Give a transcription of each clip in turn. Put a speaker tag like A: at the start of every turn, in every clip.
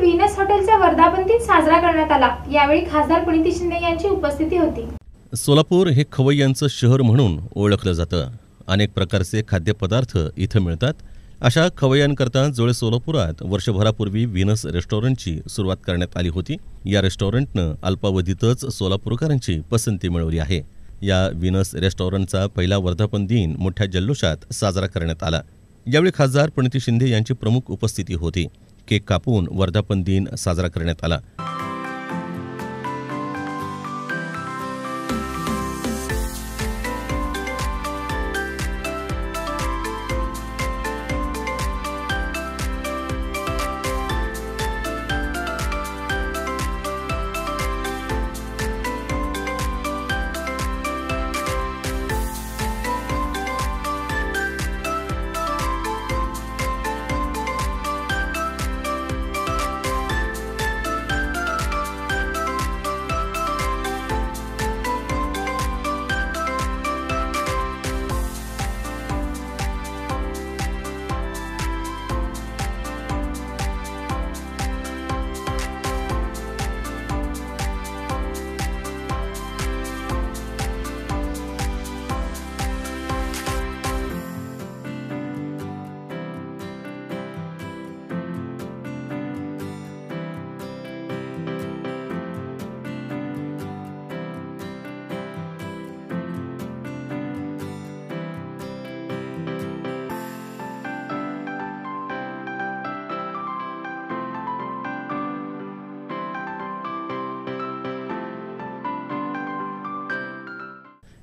A: Venus हॉटेलचा वर्धापन दिन साजरा करण्यात आला। यावेळी खासदार प्रणिती शिंदे यांची उपस्थिती होती।
B: सोलापूर हे खवय्यांचं शहर म्हणून ओळखलं जातं। अनेक प्रकारचे खाद्यपदार्थ इथं मिळतात। अशा खवय्यांकरता जोळे सोलापुरात वर्षभरापूर्वी व्हीनस रेस्टॉरंटची सुरुवात करण्यात आली होती। या रेस्टॉरंटनं अल्पावधीतच सोलापूरकरांची पसंती मिळवली आहे। या व्हीनस रेस्टॉरंटचा पहिला वर्धापन दिन मोठ्या जल्लोषात साजरा करण्यात आला। यावेळी खासदार प्रणिती शिंदे यांची प्रमुख उपस्थिती होती। केक कापून वर्धापन दिन साजरा करण्यात आला।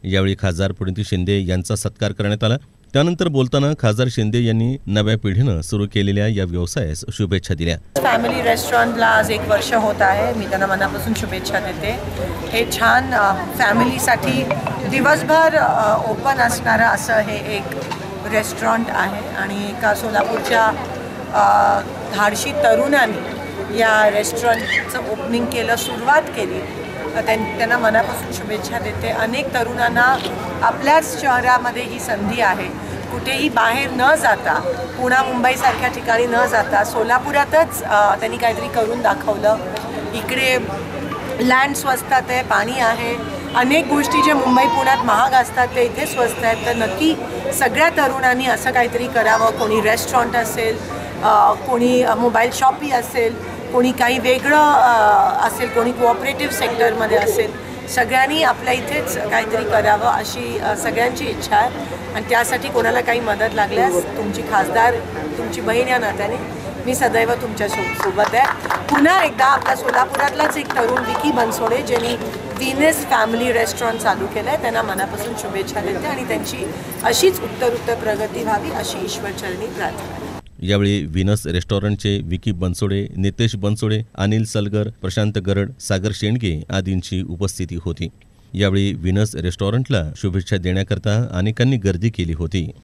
B: यावेळी खासदार प्रणिती शिंदे यांचा सत्कार करण्यात आला। त्यानंतर बोलताना खासदार शिंदे यांनी नव्या पिढीनं सुरू केलेल्या या व्यवसायास शुभेच्छा दिल्या।
C: फॅमिली रेस्टॉरंटला आज 1 वर्ष होत आहे। मी त्यांना मनापासून शुभेच्छा देते। हे छान फॅमिलीसाठी दिवसभर ओपन असणारं असं हे एक रेस्टॉरंट आहे आणि एका सोलापूरच्या धाडशी तरुणांनी या रेस्टॉरंटचं ओपनिंग केलं, सुरुवात केली। त्यांना मनापासून शुभेच्छा देते। अनेक तरुणांना आपल्याच शहरामध्ये ही संधी आहे, कुठेही बाहेर न जाता, पुणे मुंबईसारख्या ठिकाणी न जाता सोलापुरातच त्यांनी काहीतरी करून दाखवलं। इकडे लँड स्वस्तात आहे, पाणी आहे, अनेक गोष्टी जे मुंबई पुण्यात महाग असतात ते इथे स्वस्त आहेत। तर नक्की सगळ्या तरुणांनी असं काहीतरी करावं। कोणी रेस्टॉरंट असेल, कोणी मोबाईल शॉपी असेल, कोणी काही वेगळं असेल, कोणी कोऑपरेटिव्ह सेक्टरमध्ये असेल, सगळ्यांनी आपल्या इथेच काहीतरी करावं अशी सगळ्यांची इच्छा आहे। आणि त्यासाठी कोणाला काही मदत लागल्यास तुमची खासदार, तुमची बहीण या नात्याने मी सदैव तुमच्या सोबत आहे। पुन्हा एकदा आपल्या सोलापुरातलाच एक तरुण विकी बनसोडे ज्यांनी व्हीनस फॅमिली रेस्टॉरंट चालू केलं आहे, त्यांना मनापासून शुभेच्छा देते आणि त्यांची अशीच उत्तर प्रगती व्हावी अशी ईश्वरचरणी प्रार्थना।
B: यावेळी व्हीनस रेस्टॉरंटचे विकी बनसोडे, नितेश बनसोडे, अनिल सलगर, प्रशांत गरड, सागर शेंडगे आदींची उपस्थिती होती। यावेळी व्हीनस रेस्टॉरंटला शुभेच्छा देण्याकरता अनेकांनी गर्दी केली होती।